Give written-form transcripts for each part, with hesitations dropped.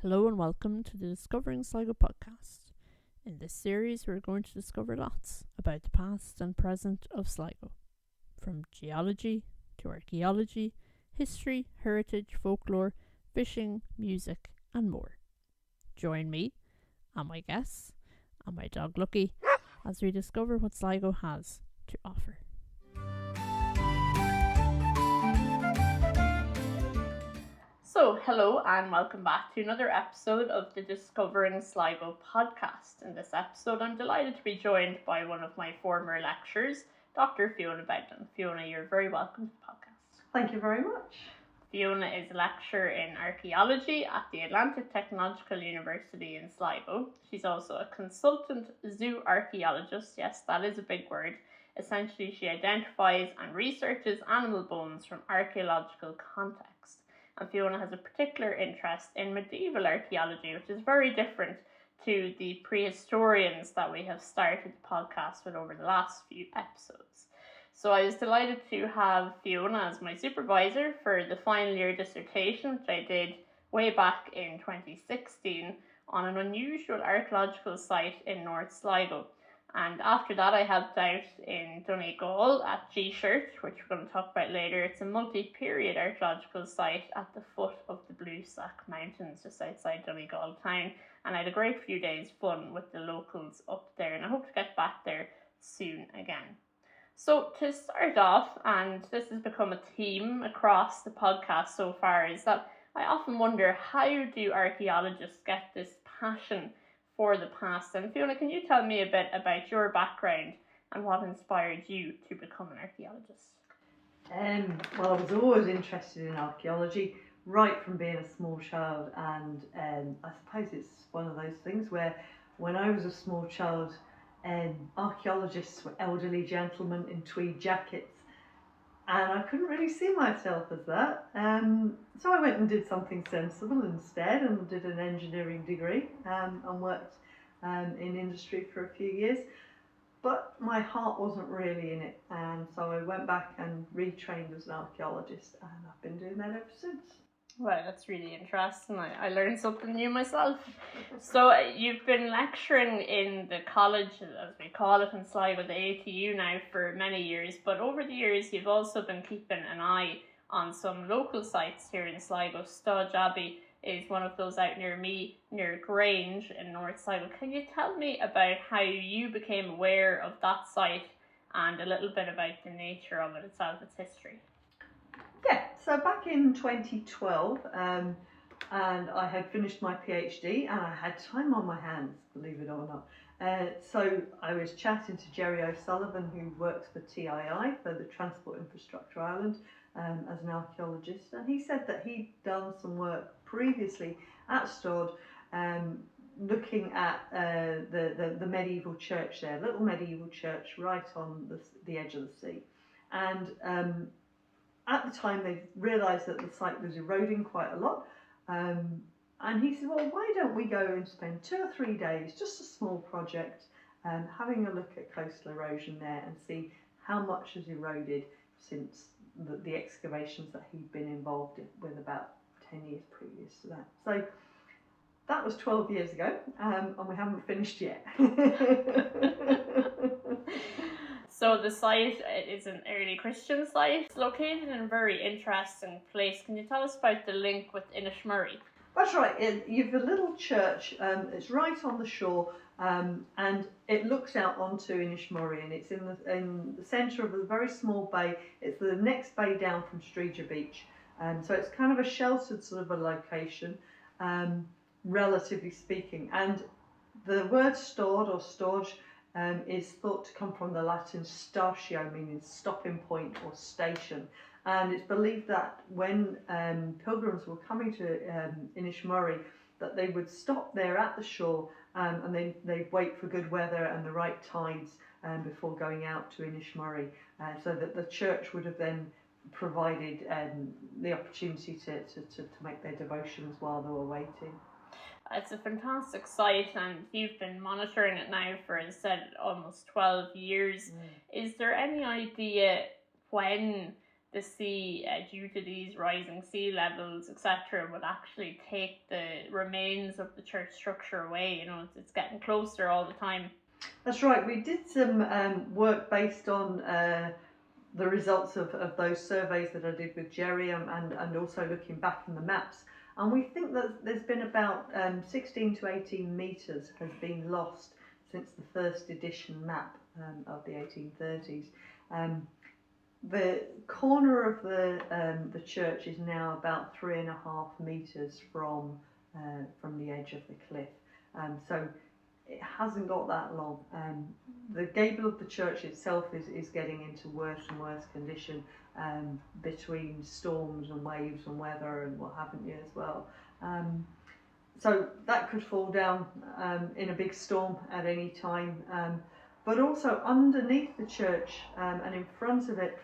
Hello and welcome to the Discovering Sligo podcast. In this series, we're going to discover lots about the past and present of Sligo, from geology to archaeology, history, heritage, folklore, fishing, music, and more. Join me and my guests and my dog Lucky as we discover what Sligo has to offer. So, hello and welcome back to another episode of the Discovering Sligo podcast. In this episode, I'm delighted to be joined by one of my former lecturers, Dr. Fiona Beglane. Fiona, you're very welcome to the podcast. Thank you very much. Fiona is a lecturer in archaeology at the Atlantic Technological University in Sligo. She's also a consultant zoo archaeologist. Yes, that is a big word. Essentially, she identifies and researches animal bones from archaeological context. And Fiona has a particular interest in medieval archaeology, which is very different to the prehistorians that we have started the podcast with over the last few episodes. So I was delighted to have Fiona as my supervisor for the final year dissertation, which I did way back in 2016 on an unusual archaeological site in North Sligo. And after that, I helped out in Donegal at Disert, which we're going to talk about later. It's a multi-period archaeological site at the foot of the Blue Sack Mountains, just outside Donegal town. And I had a great few days fun with the locals up there, and I hope to get back there soon again. So to start off, and this has become a theme across the podcast so far, is that I often wonder, how do archaeologists get this passion for the past? And Fiona, can you tell me a bit about your background and what inspired you to become an archaeologist? Well, I was always interested in archaeology right from being a small child, and I suppose it's one of those things where when I was a small child, archaeologists were elderly gentlemen in tweed jackets, and I couldn't really see myself as that. So I went and did something sensible instead and did an engineering degree and worked in industry for a few years. But my heart wasn't really in it, and so I went back and retrained as an archaeologist, and I've been doing that ever since. Well, that's really interesting. I learned something new myself. So you've been lecturing in the college, as we call it in Sligo, the ATU now for many years, but over the years you've also been keeping an eye on some local sites here in Sligo. Staad Abbey is one of those out near me, near Grange in North Sligo. Can you tell me about how you became aware of that site and a little bit about the nature of it itself, its history? Yeah, so back in 2012, and I had finished my PhD and I had time on my hands, believe it or not. So I was chatting to Jerry O'Sullivan, who works for TII, for the Transport Infrastructure Ireland, as an archaeologist, and he said that he'd done some work previously at Staad, looking at the medieval church there, little medieval church right on the edge of the sea. And at the time, they realised that the site was eroding quite a lot. And he said, well, why don't we go and spend 2 or 3 days, just a small project, having a look at coastal erosion there and see how much has eroded since the excavations that he'd been involved with about 10 years previous to that. So that was 12 years ago, and we haven't finished yet. So the site is an early Christian site. It's located in a very interesting place. Can you tell us about the link with Inishmurray? That's right. You've a little church. It's right on the shore, and it looks out onto Inishmurray, and it's in the centre of a very small bay. It's the next bay down from Streeger Beach, so it's kind of a sheltered sort of a location, relatively speaking. And the word "stored" or "storge" is thought to come from the Latin statio, meaning stopping point or station. And it's believed that when pilgrims were coming to Inishmurray, that they would stop there at the shore, and they'd wait for good weather and the right tides before going out to Inishmurray, so that the church would have then provided the opportunity to make their devotions while they were waiting. It's a fantastic site, and you've been monitoring it now for, as I said, almost 12 years. Is there any idea when the sea, due to these rising sea levels, etc., would actually take the remains of the church structure away. You know, it's getting closer all the time. That's right. We did some work based on the results of those surveys that I did with Jerry, and also looking back in the maps. And we think that there's been about 16 to 18 metres has been lost since the first edition map of the 1830s. The corner of the church is now about 3.5 metres from the edge of the cliff, so it hasn't got that long. The gable of the church itself is getting into worse and worse condition between storms and waves and weather and what haven't you as well. So that could fall down in a big storm at any time. But also underneath the church and in front of it,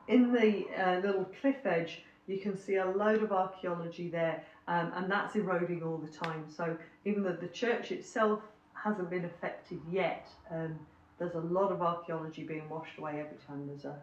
in the little cliff edge, you can see a load of archaeology there, and that's eroding all the time. So even though the church itself hasn't been affected yet, there's a lot of archaeology being washed away every time there's a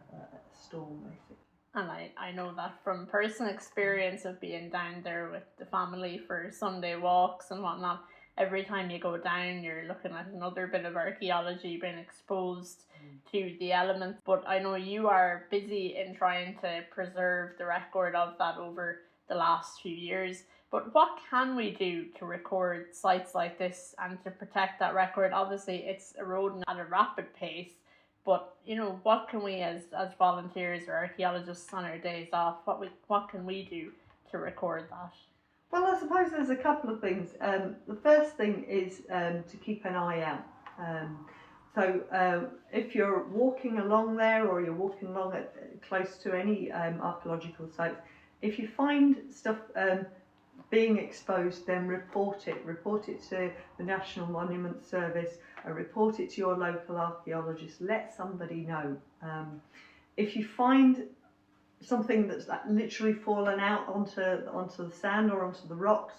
storm, basically. And I know that from personal experience of being down there with the family for Sunday walks and whatnot. Every time you go down, you're looking at another bit of archaeology being exposed to the elements. But I know you are busy in trying to preserve the record of that over the last few years. But what can we do to record sites like this and to protect that record? Obviously, it's eroding at a rapid pace. But, you know, what can we as volunteers or archaeologists on our days off, what can we do to record that? Well, I suppose there's a couple of things. The first thing is to keep an eye out. So if you're walking along there or you're walking along close to any archaeological sites, if you find stuff being exposed, then report it. Report it to the National Monument Service, report it to your local archaeologist, let somebody know. If you find something that's literally fallen out onto the sand or onto the rocks,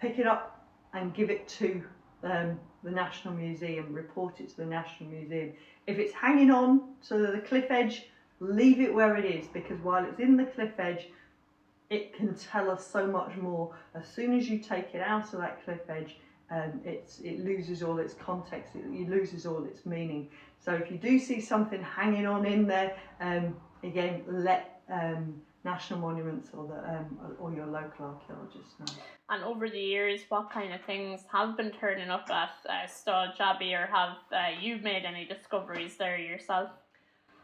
pick it up and give it to the National Museum, report it to the National Museum. If it's hanging on to the cliff edge, leave it where it is, because while it's in the cliff edge, it can tell us so much more. As soon as you take it out of that cliff edge, it loses all its context, it loses all its meaning. So if you do see something hanging on in there, again, let National Monuments or your local archaeologists know. And over the years, what kind of things have been turning up at Staad Abbey, or have you made any discoveries there yourself?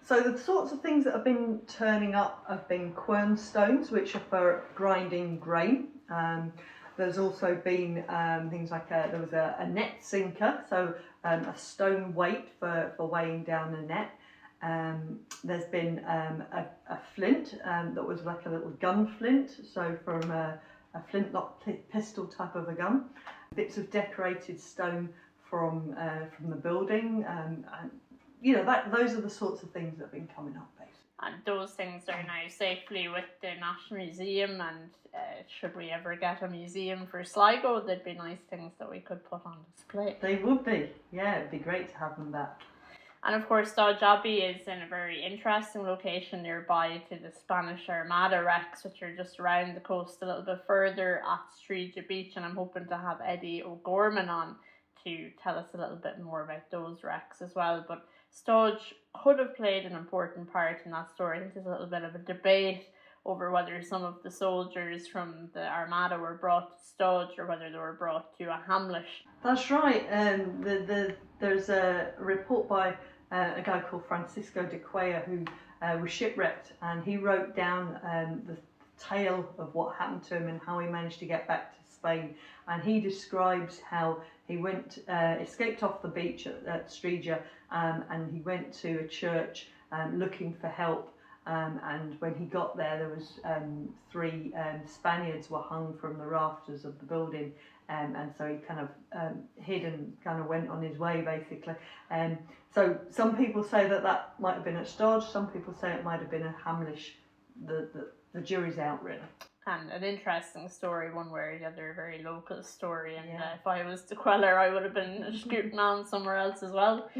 So the sorts of things that have been turning up have been quern stones, which are for grinding grain. There's also been things like there was a net sinker, so a stone weight for weighing down a net. There's been a flint that was like a little gun flint, so from a flintlock pistol type of a gun. Bits of decorated stone from the building, and you know, those are the sorts of things that have been coming up, basically. And those things are now safely with the National Museum, and should we ever get a museum for Sligo, there'd be nice things that we could put on display. They would be, yeah, it'd be great to have them back. And of course, Staad Abbey is in a very interesting location nearby to the Spanish Armada wrecks, which are just around the coast a little bit further at Staad Beach, and I'm hoping to have Eddie O'Gorman on to tell us a little bit more about those wrecks as well. But Staad could have played an important part in that story. I think there's a little bit of a debate over whether some of the soldiers from the Armada were brought to Staad or whether they were brought to a hamlet. That's right. There's a report by a guy called Francisco de Cuellar who was shipwrecked, and he wrote down the tale of what happened to him and how he managed to get back to Spain. And he describes how he escaped off the beach at Staad, and he went to a church looking for help. And when he got there was 3 Spaniards were hung from the rafters of the building, and so he kind of hid and kind of went on his way, basically. So some people say that might have been at Staad, some people say it might have been at Hamlish. The jury's out, really. And an interesting story, one way or the other, a very local story. And Yeah. if I was the queller, I would have been scooting on somewhere else as well.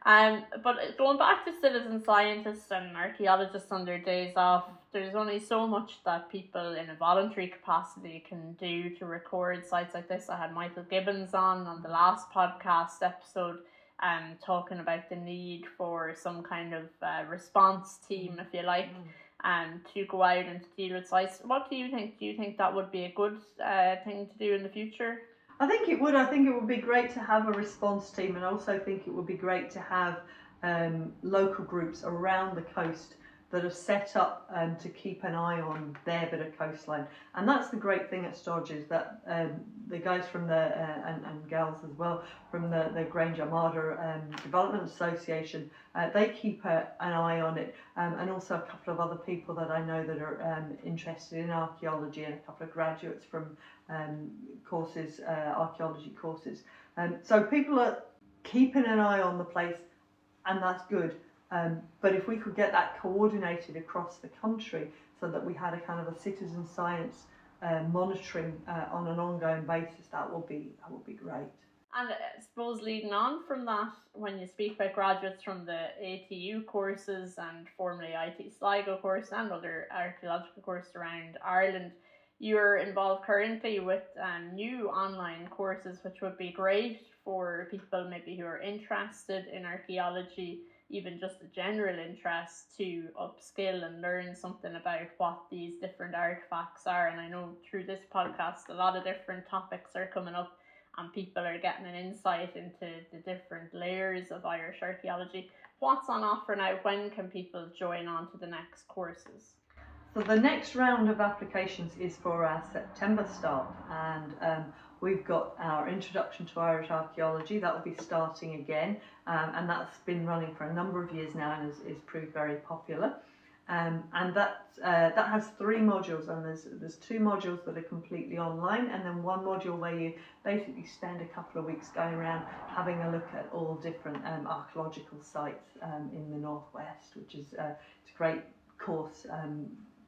But going back to citizen scientists and archaeologists on their days off, there's only so much that people in a voluntary capacity can do to record sites like this. I had Michael Gibbons on the last podcast episode, talking about the need for some kind of response team, if you like, to go out and to deal with sites. What do you think? Do you think that would be a good thing to do in the future? I think it would. I think it would be great to have a response team, and I also think it would be great to have local groups around the coast that are set up to keep an eye on their bit of coastline. And that's the great thing at Stodge, is that the guys from the and gals as well from the Grange Armada Development Association, they keep an eye on it, and also a couple of other people that I know that are interested in archaeology, and a couple of graduates from courses, archaeology courses. So people are keeping an eye on the place, and that's good. But if we could get that coordinated across the country, so that we had a kind of a citizen science monitoring on an ongoing basis, that would be great. And I suppose leading on from that, when you speak about graduates from the ATU courses and formerly IT Sligo course and other archaeological courses around Ireland, you're involved currently with new online courses, which would be great for people maybe who are interested in archaeology, even just a general interest, to upskill and learn something about what these different artifacts are. And I know through this podcast a lot of different topics are coming up, and people are getting an insight into the different layers of Irish archaeology. What's on offer now? When can people join on to the next courses? So the next round of applications is for our September start, and we've got our Introduction to Irish Archaeology. That will be starting again, and that's been running for a number of years now and is proved very popular. And that has 3 modules, and there's 2 modules that are completely online, and then 1 module where you basically spend a couple of weeks going around having a look at all different archaeological sites in the northwest, which is it's a great course.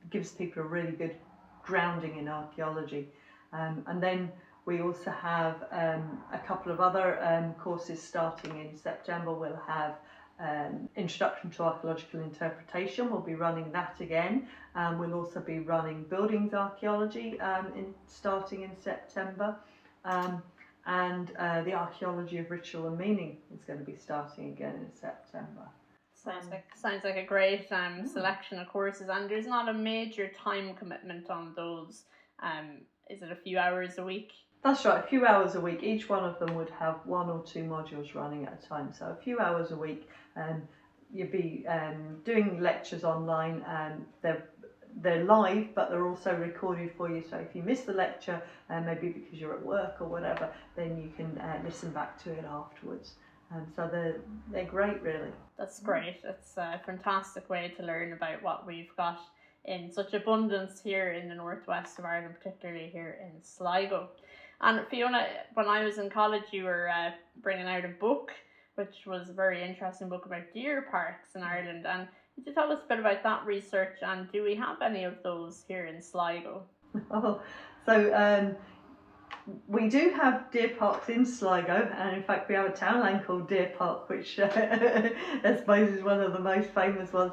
Gives people a really good grounding in archaeology, and then we also have a couple of other courses starting in September. We'll have Introduction to Archaeological Interpretation. We'll be running that again. We'll also be running Buildings Archaeology starting in September, and the Archaeology of Ritual and Meaning is going to be starting again in September. Sounds like a great selection of courses, and there's not a major time commitment on those. Is it a few hours a week? That's right, a few hours a week. Each one of them would have 1 or 2 modules running at a time, so a few hours a week. You'll be doing lectures online, and they're live, but they're also recorded for you. So if you miss the lecture, maybe because you're at work or whatever, then you can listen back to it afterwards. So they're great, really. That's great. It's a fantastic way to learn about what we've got in such abundance here in the northwest of Ireland, particularly here in Sligo. And Fiona, when I was in college, you were bringing out a book, which was a very interesting book about deerparks in Ireland. And could you tell us a bit about that research, and do we have any of those here in Sligo? We do have deerparks in Sligo, and in fact we have a townland called Deer Park, which I suppose is one of the most famous ones.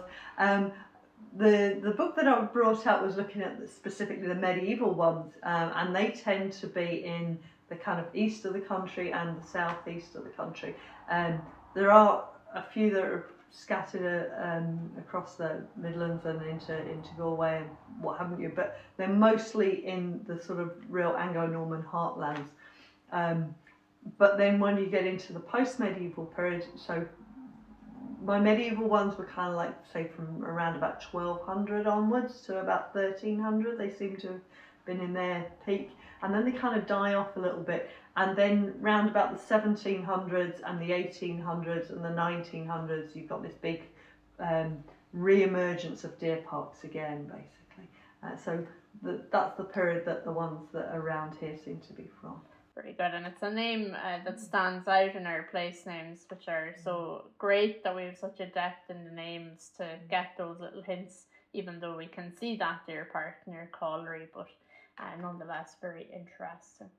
The book that I brought out was looking at specifically the medieval ones, and they tend to be in the kind of east of the country and the southeast of the country. There are a few that are scattered across the Midlands and into Galway and what haven't you, but they're mostly in the sort of real Anglo-Norman heartlands. But then when you get into the post-medieval period, so my medieval ones were kind of like, say, from around about 1200 onwards to about 1300. They seem to have been in their peak, and then they kind of die off a little bit, and then round about the 1700s and the 1800s and the 1900s, you've got this big re-emergence of deer parks again, basically. So that's the period that the ones that are around here seem to be from. Very good, and it's a name that stands out in our place names, which are so great that we have such a depth in the names to get those little hints even though we can see that deer park near Colliery, but nonetheless very interesting.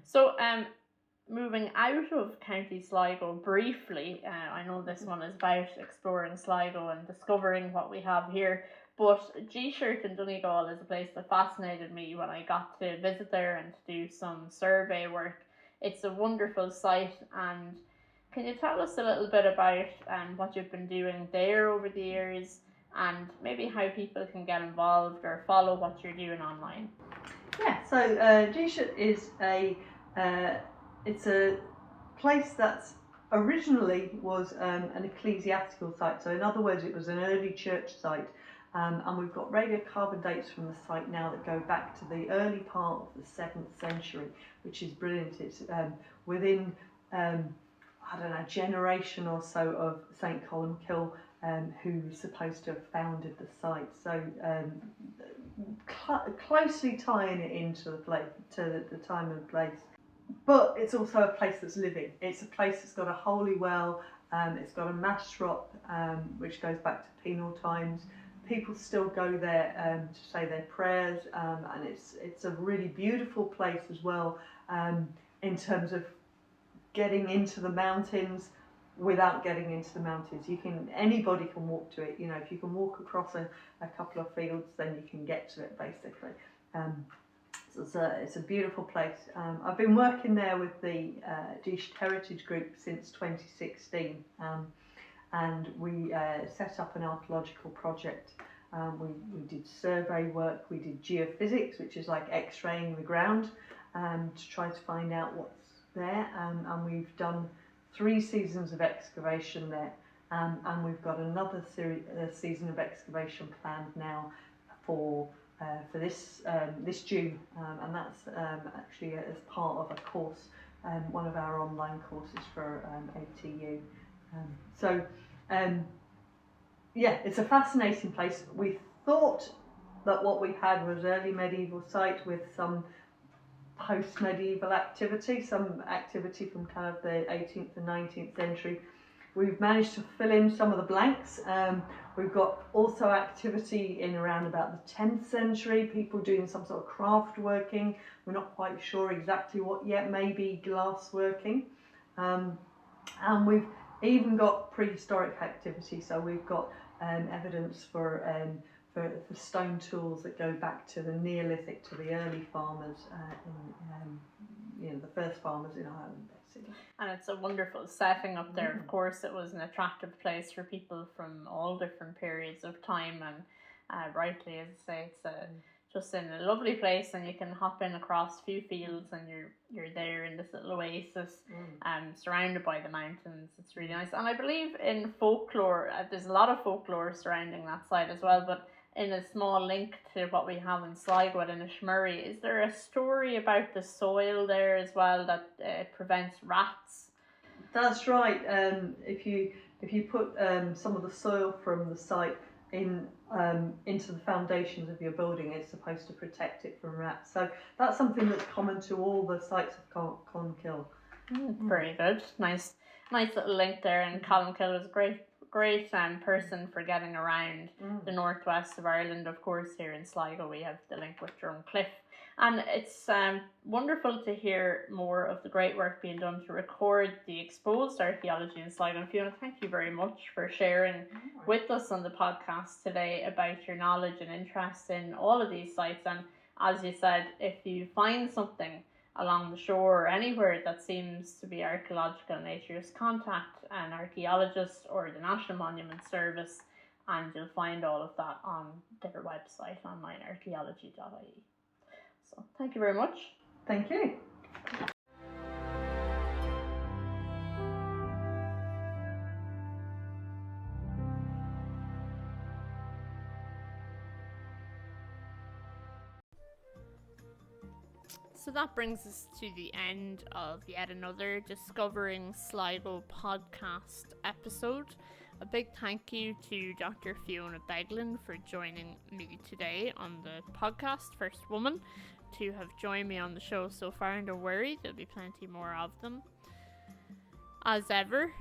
So moving out of County Sligo briefly, I know this one is about exploring Sligo and discovering what we have here, but Disert in Donegal is a place that fascinated me when I got to visit there and to do some survey work. It's a wonderful site, and can you tell us a little bit about what you've been doing there over the years, and maybe how people can get involved or follow what you're doing online? Yeah, so Disert is it's a place that's originally was an ecclesiastical site. So in other words, it was an early church site. And we've got radiocarbon dates from the site now that go back to the early part of the 7th century, which is brilliant. It's within, a generation or so of St Columkill, who's supposed to have founded the site. So closely tying it into the place, to the time and place. But it's also a place that's living. It's a place that's got a holy well. It's got a mass shop, which goes back to penal times. People still go there to say their prayers, and it's a really beautiful place as well, in terms of getting into the mountains without getting into the mountains. Anybody can walk to it. If you can walk across a couple of fields, then you can get to it basically. So it's a beautiful place. I've been working there with the Disert Heritage Group since 2016. And we set up an archaeological project. We did survey work, we did geophysics, which is like x-raying the ground, to try to find out what's there. And we've done 3 seasons of excavation there. And we've got another season of excavation planned now for this June. And that's actually as part of a course, one of our online courses for ATU. It's a fascinating place. We thought that what we had was early medieval site with some post-medieval activity, some activity from kind of the 18th and 19th century. We've managed to fill in some of the blanks. We've got also activity in around about the 10th century, people doing some sort of craft working. We're not quite sure exactly what yet, maybe glass working. And we've even got prehistoric activity, so we've got evidence for stone tools that go back to the Neolithic, to the early farmers, the first farmers in Ireland, basically. And it's a wonderful setting up there. Of course, it was an attractive place for people from all different periods of time, and rightly, as I say, it's just in a lovely place, and you can hop in across a few fields and you're there in this little oasis, surrounded by the mountains. It's really nice. And I believe in folklore, there's a lot of folklore surrounding that site as well, but in a small link to what we have in Sligo at Inishmurray, is there a story about the soil there as well that prevents rats? That's right. If you put some of the soil from the site into the foundations of your building, it's supposed to protect it from rats. So that's something that's common to all the sites of Columkill. Very good. Nice little link there. And Columkill is a great person for getting around the northwest of Ireland. Of course, here in Sligo we have the link with Drumcliff. And it's wonderful to hear more of the great work being done to record the exposed archaeology in Sligo. And Fiona, thank you very much for sharing with us on the podcast today about your knowledge and interest in all of these sites. And as you said, if you find something along the shore or anywhere that seems to be archaeological in nature, just contact an archaeologist or the National Monument Service, and you'll find all of that on their website, onlinearchaeology.ie. So thank you very much. Thank you. So that brings us to the end of yet another Discovering Sligo podcast episode. A big thank you to Dr. Fiona Beglane for joining me today on the podcast, first woman to have joined me on the show so far, and don't worry, there'll be plenty more of them. As ever,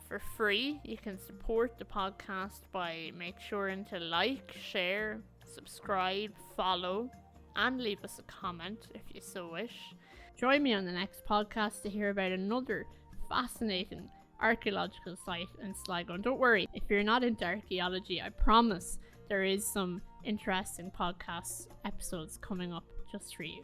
for free. You can support the podcast by make sure to like, share, subscribe, follow, and leave us a comment if you so wish. Join me on the next podcast to hear about another fascinating archaeological site in Sligo. And don't worry, if you're not into archaeology, I promise there is some interesting podcast episodes coming up just for you.